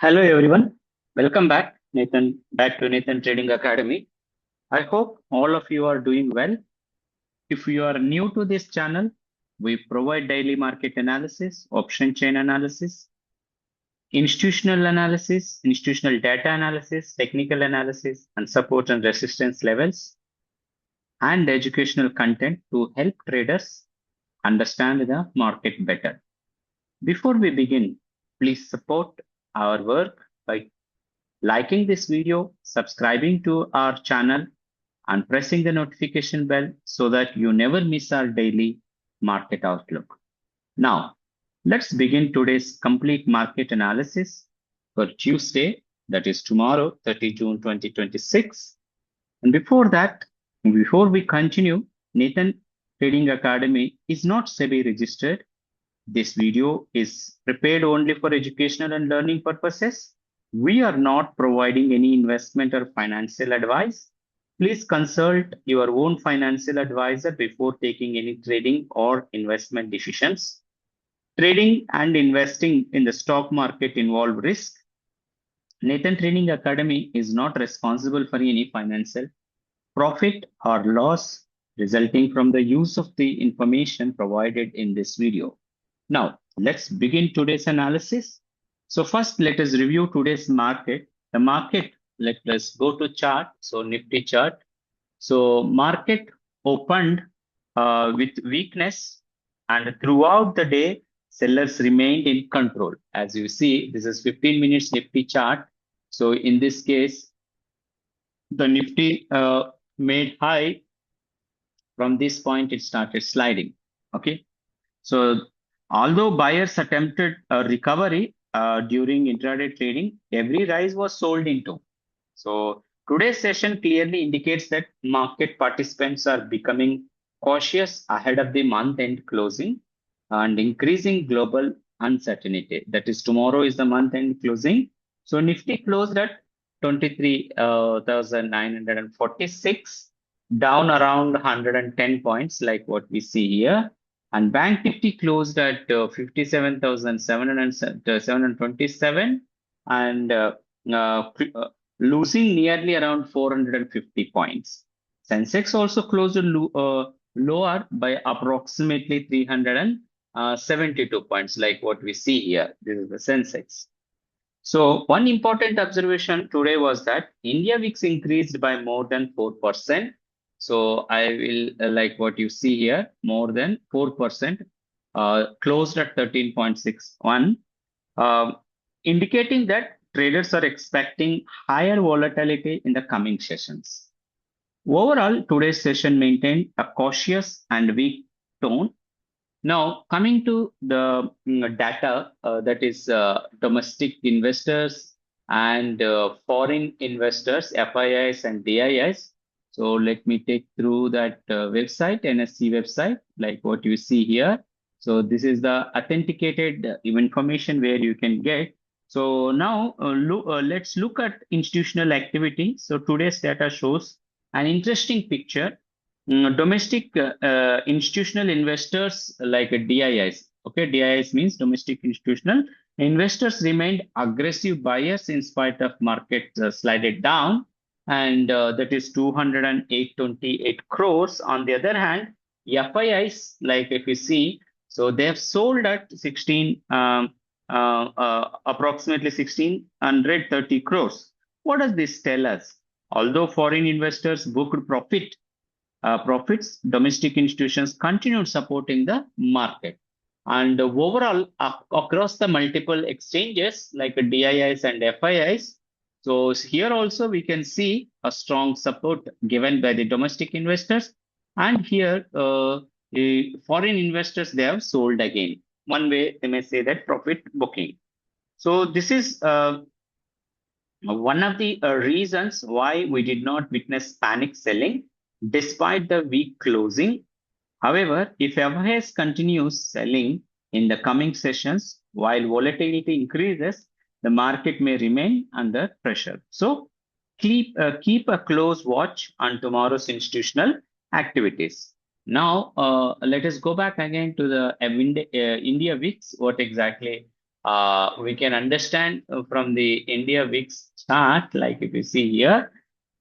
Hello everyone. Welcome back to Nathan Trading Academy. I hope all of you are doing well. If you are new to this channel, we provide daily market analysis, option chain analysis, institutional data analysis, technical analysis, and support and resistance levels, and educational content to help traders understand the market better. Before we begin, please support our work by liking this video, subscribing to our channel, and pressing the notification bell so that you never miss our daily market outlook. Now, let's begin today's complete market analysis for Tuesday, that is tomorrow, 30 June 2026. And before we continue, Nathan Trading Academy is not SEBI registered. This video is prepared only for educational and learning purposes. We are not providing any investment or financial advice. Please consult your own financial advisor before taking any trading or investment decisions. Trading and investing in the stock market involve risk. Nathan Trading Academy is not responsible for any financial profit or loss resulting from the use of the information provided in this video. Now, let's begin today's analysis. So first, let us review today's market. The market, let us go to chart. So Nifty chart. So market opened with weakness, and throughout the day, sellers remained in control. As you see, this is 15 minutes Nifty chart. So in this case, the Nifty made high. From this point, it started sliding. Okay. So although buyers attempted a recovery during intraday trading, every rise was sold into. So today's session clearly indicates that market participants are becoming cautious ahead of the month-end closing and increasing global uncertainty. That is, tomorrow is the month-end closing. So Nifty closed at 23,946, down around 110 points, like what we see here. And Bank Nifty closed at 57,727 and losing nearly around 450 points. Sensex also closed lower by approximately 372 points, like what we see here. This is the Sensex. So one important observation today was that India VIX increased by more than 4%. So I will like what you see here, more than 4%, closed at 13.61, indicating that traders are expecting higher volatility in the coming sessions. Overall, today's session maintained a cautious and weak tone. Now, coming to the data, that is domestic investors and foreign investors, FIIs and DIIs. So let me take through that website, NSE website, like what you see here. So this is the authenticated information where you can get. So now let's look at institutional activity. So today's data shows an interesting picture. Domestic institutional investors like DIIs. Okay, DIIs means domestic institutional investors remained aggressive buyers in spite of market slided down, and that is 228 crores. On the other hand, FIIs, like if you see, so they have sold at approximately 1630 crores. What does this tell us? Although foreign investors booked profits, domestic institutions continued supporting the market. And overall, across the multiple exchanges like DIIs and FIIs, so here also we can see a strong support given by the domestic investors. And here, the foreign investors, they have sold again. One way they may say that profit booking. So this is one of the reasons why we did not witness panic selling despite the weak closing. However, if FIIs continues selling in the coming sessions while volatility increases, the market may remain under pressure. So keep a close watch on tomorrow's institutional activities. Now, let us go back again to the India VIX, what exactly We can understand from the India VIX chart, like if you see here.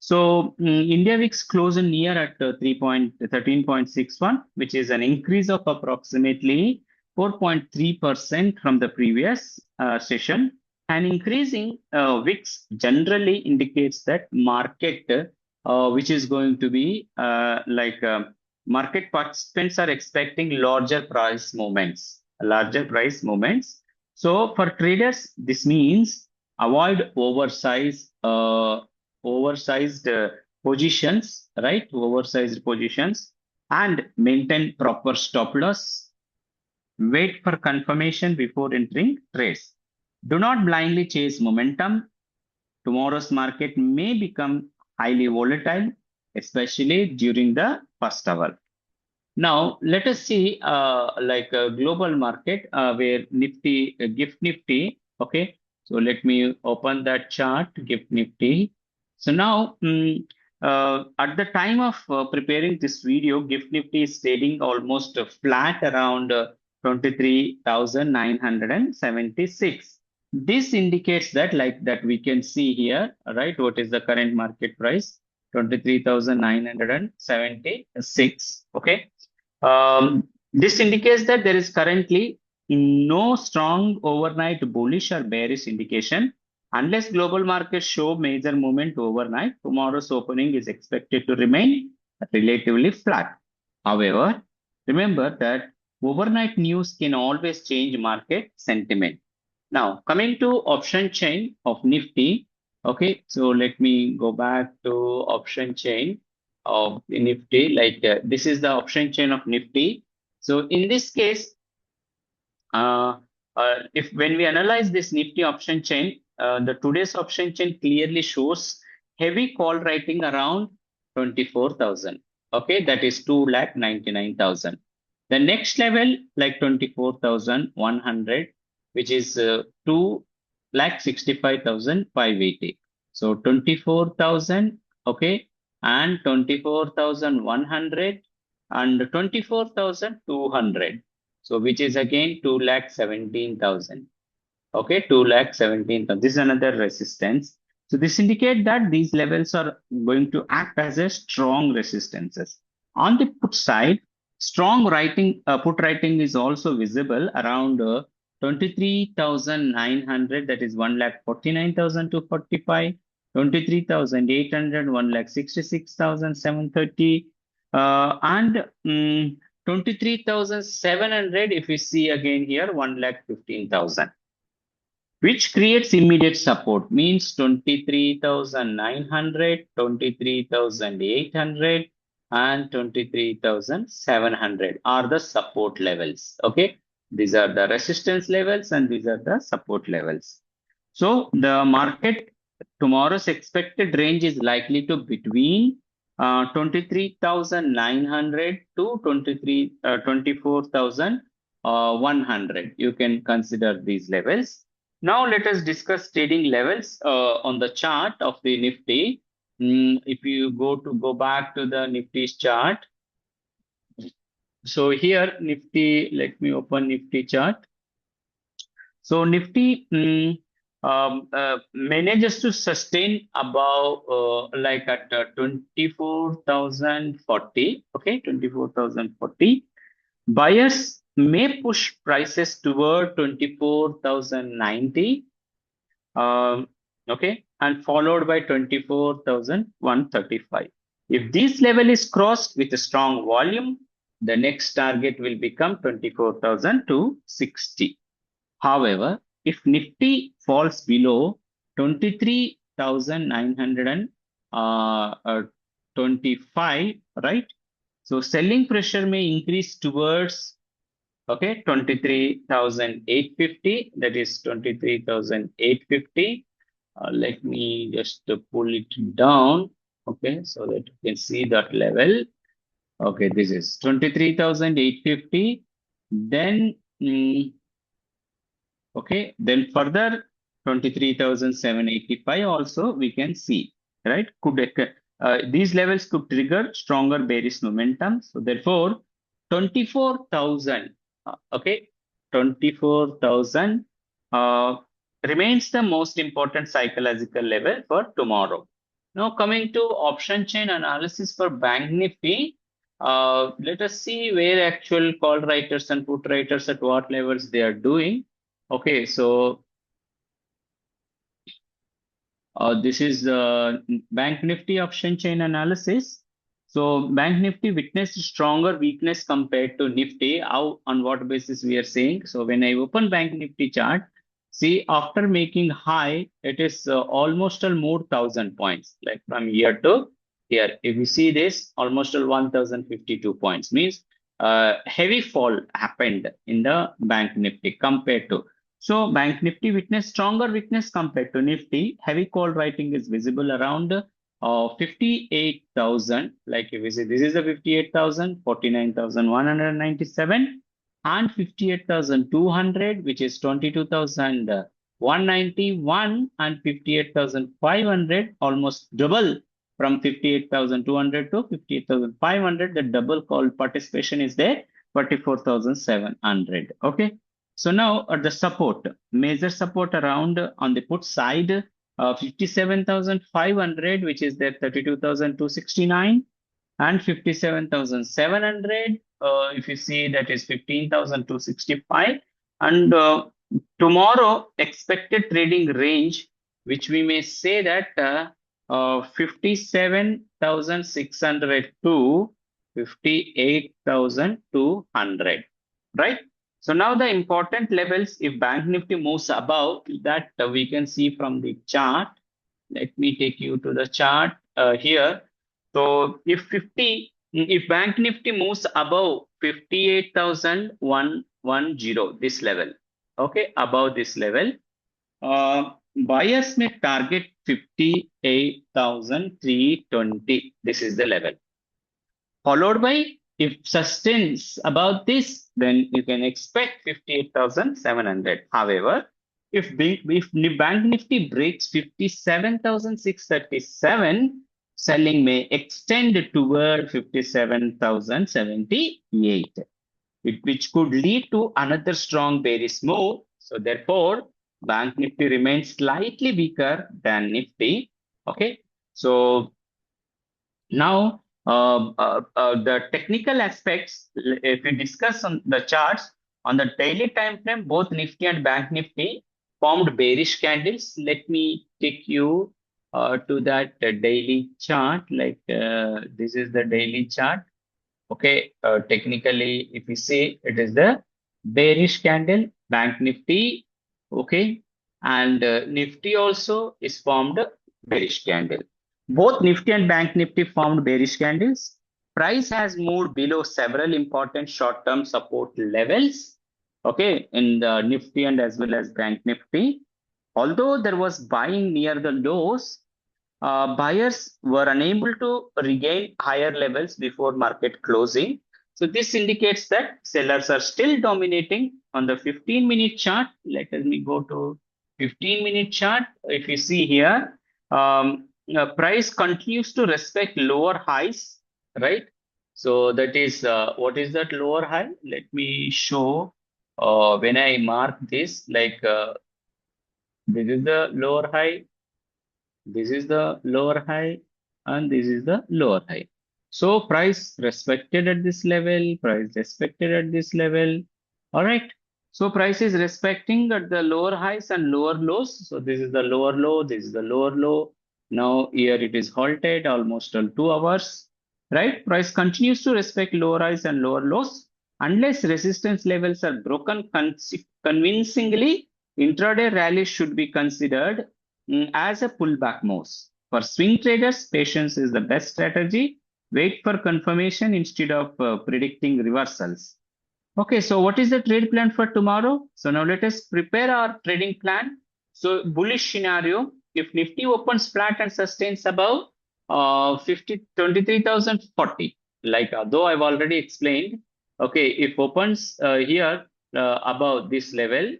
So India VIX closed in year at 13.61, which is an increase of approximately 4.3% from the previous session. And increasing VIX generally indicates that market, which is going to be market participants are expecting larger price movements. So for traders, this means avoid oversized positions, right? Oversized positions, and maintain proper stop loss. Wait for confirmation before entering trades. Do not blindly chase momentum. Tomorrow's market may become highly volatile, especially during the first hour. Now, let us see like a global market where Nifty, Gift Nifty, okay. So let me open that chart, Gift Nifty. So now, at the time of preparing this video, Gift Nifty is trading almost flat around 23,976. This indicates that, like that we can see here, right? What is the current market price? 23,976, okay. This indicates that there is currently no strong overnight bullish or bearish indication. Unless global markets show major movement overnight, tomorrow's opening is expected to remain relatively flat. However, remember that overnight news can always change market sentiment. Now, coming to option chain of Nifty, okay, so let me go back to option chain of Nifty. Like this is the option chain of Nifty. So in this case, if when we analyze this Nifty option chain, the today's option chain clearly shows heavy call writing around 24,000. Okay, that is 2,99,000. The next level, like 24,100, which is 2,65,580. So 24,000, okay, and 24,100 and 24,200. So which is again 2,17,000. Okay, 2,17,000. This is another resistance. So this indicates that these levels are going to act as a strong resistances. On the put side, strong put writing is also visible around 23,900. That is 1,49,245. 23,800, 1,66,730, and 23,700. If we see again here, 1,15,000. Which creates immediate support, means 23,900, 23,800, and 23,700 are the support levels. Okay, these are the resistance levels and these are the support levels. So the market tomorrow's expected range is likely to between 23,900 to 24,100. You can consider these levels. Now let us discuss trading levels on the chart of the Nifty. If you go back to the Nifty's chart. So here Nifty, let me open Nifty chart. So Nifty manages to sustain above like at 24,040. Okay, 24,040. Buyers may push prices toward 24,090, okay, and followed by 24,135. If this level is crossed with a strong volume, the next target will become 24,260. However, if Nifty falls below 23,925, right? So selling pressure may increase towards, okay, 23,850. That is 23,850. Let me just pull it down, okay, so that you can see that level. Okay, this is 23,850. Then, okay, then further 23,785 also we can see, right? These levels could trigger stronger bearish momentum. So therefore, 24,000, okay, 24,000 uh, remains the most important psychological level for tomorrow. Now, coming to option chain analysis for Bank Nifty, let us see where actual call writers and put writers at what levels they are doing. Okay, so this is Bank Nifty option chain analysis. So Bank Nifty witnessed stronger weakness compared to Nifty. How, on what basis we are saying? So when I open Bank Nifty chart, see after making high, it is almost more 1,000 points, like from here to here. If you see this, almost 1,052 points means heavy fall happened in the Bank Nifty compared to. So Bank Nifty witnessed stronger weakness compared to Nifty. Heavy call writing is visible around 58,000. Like if we say this is the 58,000, 49,197, and 58,200, which is 22,191, and 58,500, almost double from 58,200 to 58,500. The double call participation is there, 44,700. Okay. So now the support, major support around on the put side, 57,500, which is there 32,269, and 57,700. If you see that is 15,265. And tomorrow expected trading range, which we may say that 57,600 to 58,200, right? So now the important levels, if Bank Nifty moves above that, we can see from the chart. Let me take you to the chart here. So if Bank Nifty moves above 58,110, this level, okay, above this level, buyers may target 58,320. This is the level. Followed by, if sustains about this, then you can expect 58,700. However, if Bank Nifty breaks 57,637, selling may extend toward 57,078, which could lead to another strong bearish move. So therefore, Bank Nifty remains slightly weaker than Nifty. Okay, so now, the technical aspects, if we discuss on the charts, on the daily time frame, both Nifty and Bank Nifty formed bearish candles. Let me take you to that daily chart. Like this is the daily chart. Okay, technically, if we say it is the bearish candle, Bank Nifty, okay, and Nifty also is formed bearish candle. Both Nifty and Bank Nifty formed bearish candles. Price has moved below several important short-term support levels, okay, in the Nifty and as well as Bank Nifty. Although there was buying near the lows, buyers were unable to regain higher levels before market closing. So this indicates that sellers are still dominating on the 15-minute chart. Let me go to 15-minute chart. If you see here, price continues to respect lower highs, right? So that is, what is that lower high? Let me show when I mark this, like this is the lower high, this is the lower high, and this is the lower high. So price respected at this level, price respected at this level. All right. So price is respecting at the lower highs and lower lows. So this is the lower low, this is the lower low. Now here it is halted almost 2 hours, right? Price continues to respect lower highs and lower lows. Unless resistance levels are broken convincingly, intraday rallies should be considered as a pullback moves. For swing traders, patience is the best strategy. Wait for confirmation instead of predicting reversals. Okay, so what is the trade plan for tomorrow? So now let us prepare our trading plan. So bullish scenario, if Nifty opens flat and sustains above 23,040, like though I've already explained, okay, if opens here above this level,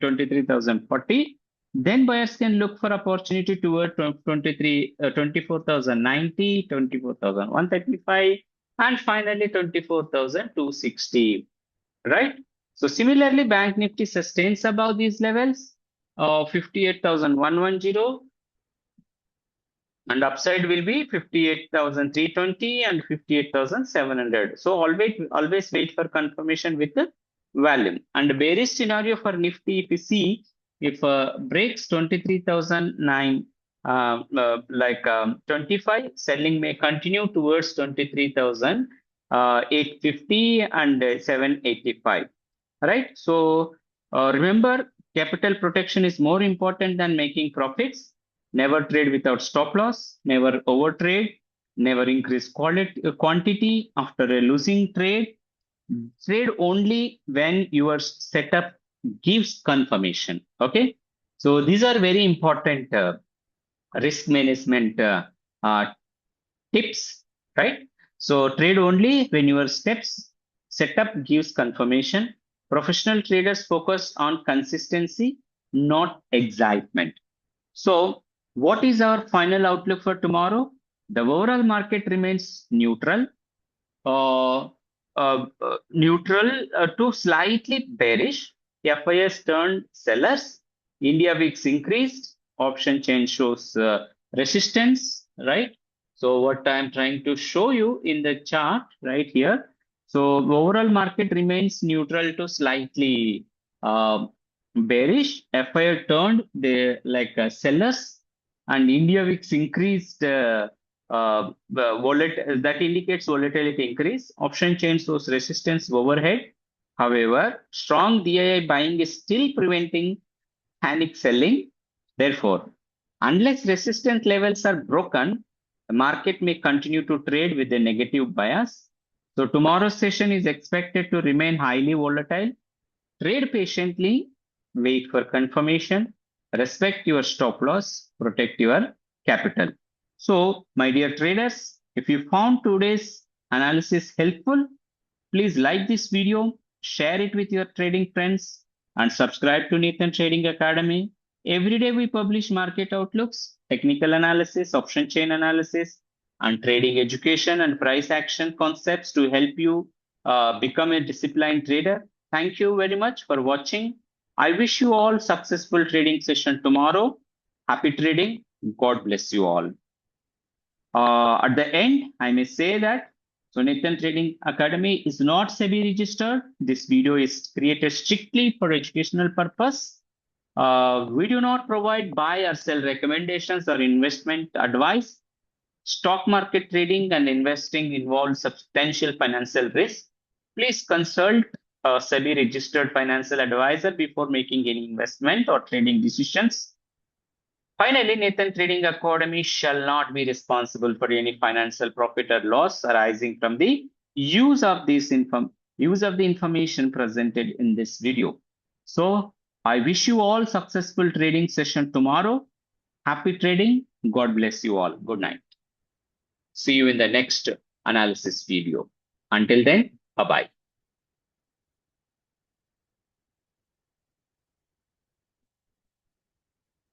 23,040, then buyers can look for opportunity toward 24,090, 24,135, and finally 24,260, right? So similarly, Bank Nifty sustains above these levels of 58,110, and upside will be 58,320 and 58,700. So always wait for confirmation with the volume. And bearish scenario for Nifty, if you see, if breaks 23,009 25, selling may continue towards 23,850 and 785. Right? So remember, capital protection is more important than making profits. Never trade without stop loss, never overtrade, never increase quantity after a losing trade. Trade only when your setup gives confirmation. Okay. So these are very important risk management uh, tips, right? So trade only when your setup gives confirmation. Professional traders focus on consistency, not excitement. So what is our final outlook for tomorrow? The overall market remains neutral, uh, to slightly bearish. FIS turned sellers. India VIX increased. Option chain shows resistance, right? So what I'm trying to show you in the chart right here. So overall market remains neutral to slightly bearish. FII turned the sellers, and India VIX increased. That indicates volatility increase. Option chain shows resistance overhead. However, strong DII buying is still preventing panic selling. Therefore, unless resistance levels are broken, the market may continue to trade with a negative bias. So tomorrow's session is expected to remain highly volatile. Trade patiently, wait for confirmation, respect your stop loss, protect your capital. So, my dear traders, if you found today's analysis helpful, please like this video, share it with your trading friends, and subscribe to Nathan Trading Academy. Every day we publish market outlooks, technical analysis, option chain analysis, and trading education and price action concepts to help you become a disciplined trader. Thank you very much for watching. I wish you all successful trading session tomorrow. Happy trading. God bless you all. At the end, I may say that Nathan Trading Academy is not SEBI registered. This video is created strictly for educational purpose. We do not provide buy or sell recommendations or investment advice. Stock market trading and investing involves substantial financial risk. Please consult a SEBI registered financial advisor before making any investment or trading decisions. Finally, Nathan Trading Academy shall not be responsible for any financial profit or loss arising from the use of the information presented in this video. So I wish you all successful trading session tomorrow. Happy trading. God bless you all. Good night. See you in the next analysis video. Until then, bye-bye.